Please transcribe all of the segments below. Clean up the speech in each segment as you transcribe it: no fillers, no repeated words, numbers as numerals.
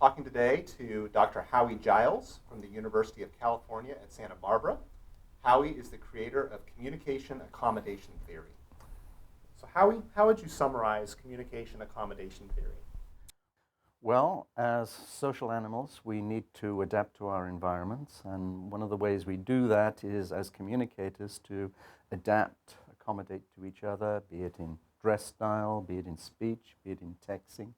talking today to Dr. Howie Giles from the University of California at Santa Barbara. Howie is the creator of communication accommodation theory. So Howie, how would you summarize communication accommodation theory? Well, as social animals, we need to adapt to our environments, and one of the ways we do that is as communicators to adapt, accommodate to each other, be it in dress style, be it in speech, be it in texting.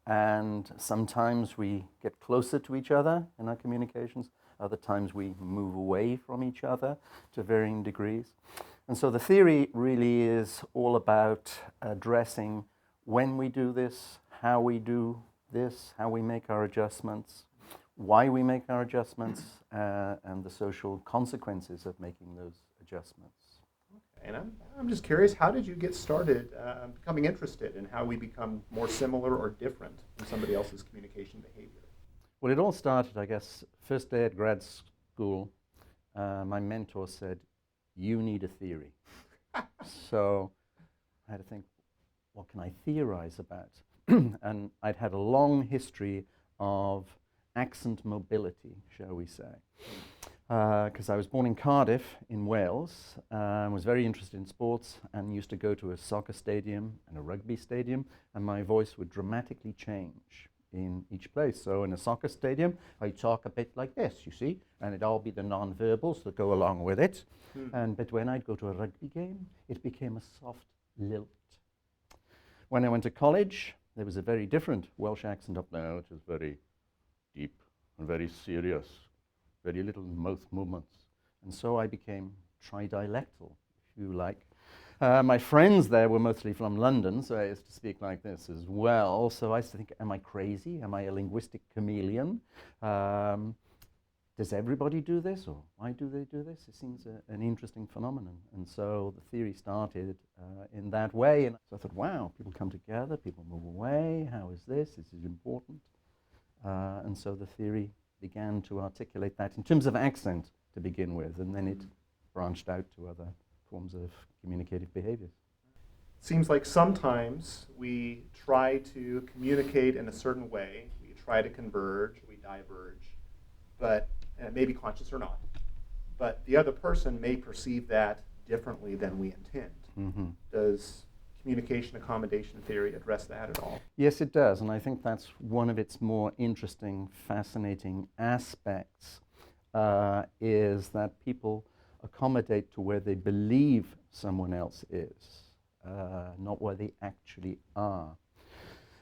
And sometimes we get closer to each other in our communications, other times we move away from each other to varying degrees. And so the theory really is all about addressing when we do this, how we do this, how we make our adjustments, why we make our adjustments, and the social consequences of making those adjustments. And I'm just curious, how did you get started becoming interested in how we become more similar or different from somebody else's communication behavior? Well, it all started, I guess, first day at grad school. My mentor said, "You need a theory." So I had to think, what can I theorize about? And I'd had a long history of accent mobility, shall we say. Because I was born in Cardiff in Wales, was very interested in sports and used to go to a soccer stadium and a rugby stadium, and my voice would dramatically change in each place. So in a soccer stadium, I talk a bit like this, you see, and it'd all be the non-verbals that go along with it. But when I'd go to a rugby game, it became a soft lilt. When I went to college, there was a very different Welsh accent up there, which was very deep and very serious. Very little mouth movements. And so I became tridialectal, if you like. My friends there were mostly from London, so I used to speak like this as well. So I used to think, am I crazy? Am I a linguistic chameleon? Does everybody do this, or why do they do this? It seems an interesting phenomenon. And so the theory started in that way. And so I thought, wow, people come together, people move away. How is this? This is important. And so the theory began to articulate that in terms of accent to begin with, and then it branched out to other forms of communicative behaviors. Seems like sometimes we try to communicate in a certain way, we try to converge, we diverge, but maybe conscious or not, but the other person may perceive that differently than we intend. Mm-hmm. Does communication accommodation theory address that at all? Yes, it does, and I think that's one of its more interesting, fascinating aspects, is that people accommodate to where they believe someone else is, not where they actually are.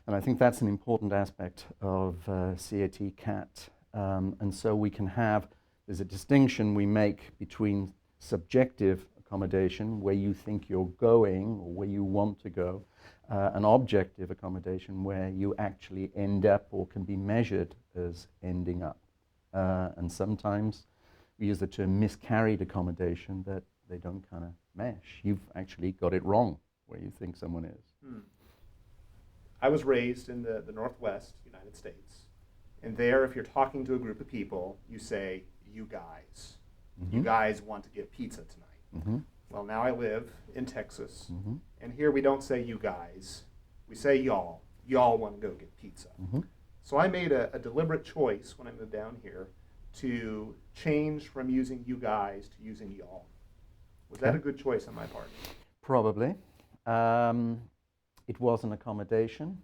And I think that's an important aspect of CAT. And so we can have, there's a distinction we make between subjective accommodation, where you think you're going or where you want to go, an objective accommodation where you actually end up or can be measured as ending up. And sometimes we use the term miscarried accommodation, that they don't kind of mesh. You've actually got it wrong where you think someone is. I was raised in the Northwest United States, and there, if you're talking to a group of people, you say, "You guys. Mm-hmm. You guys want to get pizza tonight." Mm-hmm. Well, now I live in Texas, Mm-hmm. and here we don't say "you guys." We say "y'all." Y'all want to go get pizza. Mm-hmm. So I made a deliberate choice when I moved down here to change from using "you guys" to using "y'all." Was that a good choice on my part? Probably. It was an accommodation.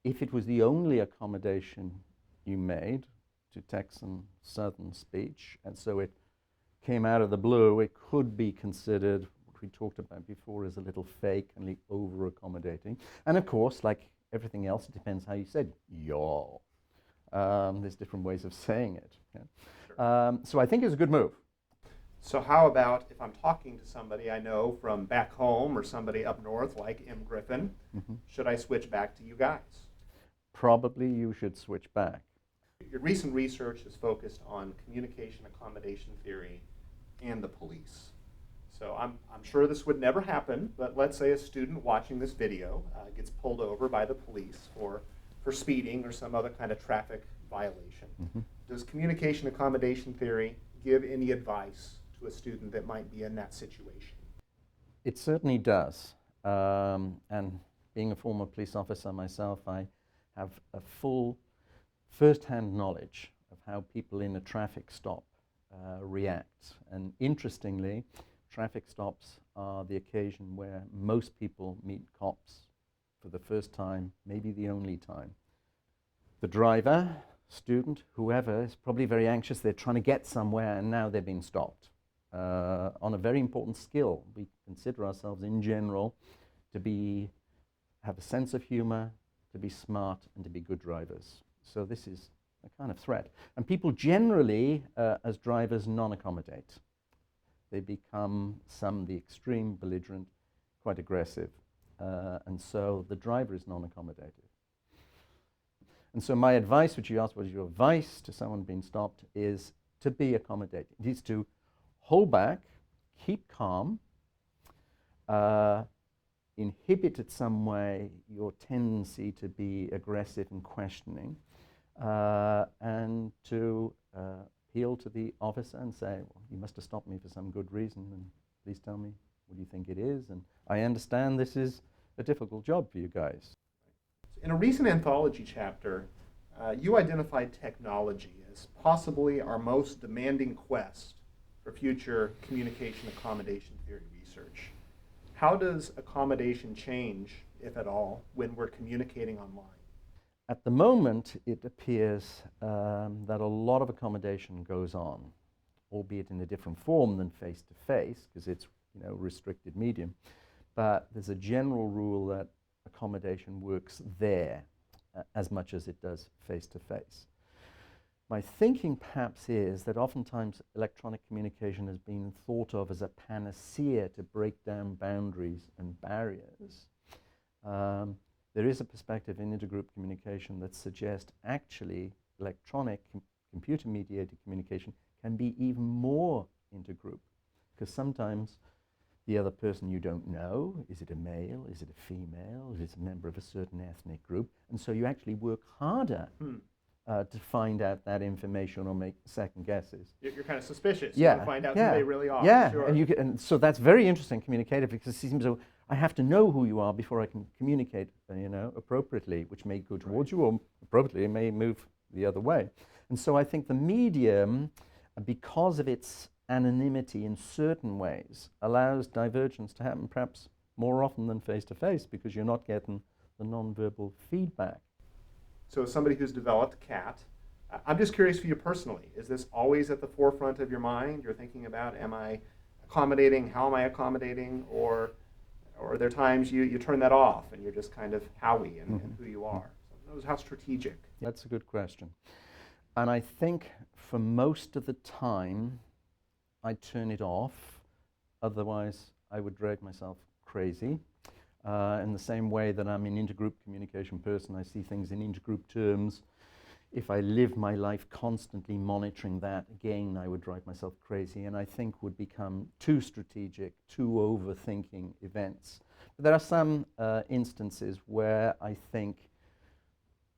If it was the only accommodation you made to Texan Southern speech, and so it came out of the blue, it could be considered, what we talked about before, as a little fake and over-accommodating. And of course, like everything else, it depends how you said y'all. There's different ways of saying it. Yeah? Sure. So I think it's a good move. So how about if I'm talking to somebody I know from back home or somebody up north like M. Griffin, should I switch back to "you guys"? Probably you should switch back. Your recent research is focused on communication accommodation theory and the police. So I'm sure this would never happen, but let's say a student watching this video gets pulled over by the police for speeding or some other kind of traffic violation. Does communication accommodation theory give any advice to a student that might be in that situation? It certainly does. And being a former police officer myself, I have a full first-hand knowledge of how people in a traffic stop react. And interestingly, traffic stops are the occasion where most people meet cops for the first time, maybe the only time. The driver, student, whoever, is probably very anxious. They're trying to get somewhere, and now they're being stopped. On a very important skill, we consider ourselves in general to have a sense of humor, to be smart, and to be good drivers. So this is a kind of threat. And people generally, as drivers, non-accommodate. They become the extreme, belligerent, quite aggressive. And so the driver is non-accommodative. And so my advice, which you asked, what is your advice to someone being stopped, is to be accommodating. It is to hold back, keep calm, inhibit in some way your tendency to be aggressive and questioning, and to appeal to the officer and say, well, you must have stopped me for some good reason, and please tell me what do you think it is. And I understand this is a difficult job for you guys. In a recent anthology chapter, you identified technology as possibly our most demanding quest for future communication accommodation theory research. How does accommodation change, if at all, when we're communicating online? At the moment, it appears that a lot of accommodation goes on, albeit in a different form than face-to-face, because it's restricted medium. But there's a general rule that accommodation works there as much as it does face-to-face. My thinking perhaps is that oftentimes electronic communication has been thought of as a panacea to break down boundaries and barriers. There is a perspective in intergroup communication that suggests actually electronic computer-mediated communication can be even more intergroup, because sometimes the other person you don't know, is it a male, is it a female, is it a member of a certain ethnic group, and so you actually work harder to find out that information or make second guesses. You're kind of suspicious. Yeah, You want to find out who they really are. Yeah, Sure. and so that's very interesting communicative, because it seems so I have to know who you are before I can communicate, appropriately, which may go towards you, or appropriately it may move the other way. And so I think the medium, because of its anonymity in certain ways, allows divergence to happen perhaps more often than face-to-face, because you're not getting the non-verbal feedback. So as somebody who's developed CAT, I'm just curious for you personally, is this always at the forefront of your mind? You're thinking about, am I accommodating, how am I accommodating, or are there times you turn that off and you're just kind of Howie and who you are? So notice how strategic. That's a good question. And I think for most of the time, I turn it off, otherwise I would drag myself crazy. In the same way that I'm an intergroup communication person, I see things in intergroup terms. If I live my life constantly monitoring that, again, I would drive myself crazy, and I think would become too strategic, too overthinking events. But there are some instances where I think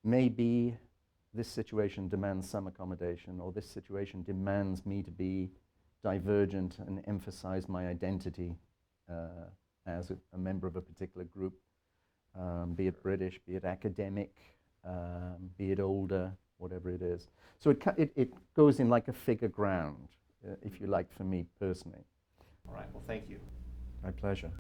maybe this situation demands some accommodation, or this situation demands me to be divergent and emphasize my identity as a member of a particular group, be it British, be it academic, be it older, whatever it is. So it goes in like a figure ground, if you like, for me personally. All right, well, thank you. My pleasure.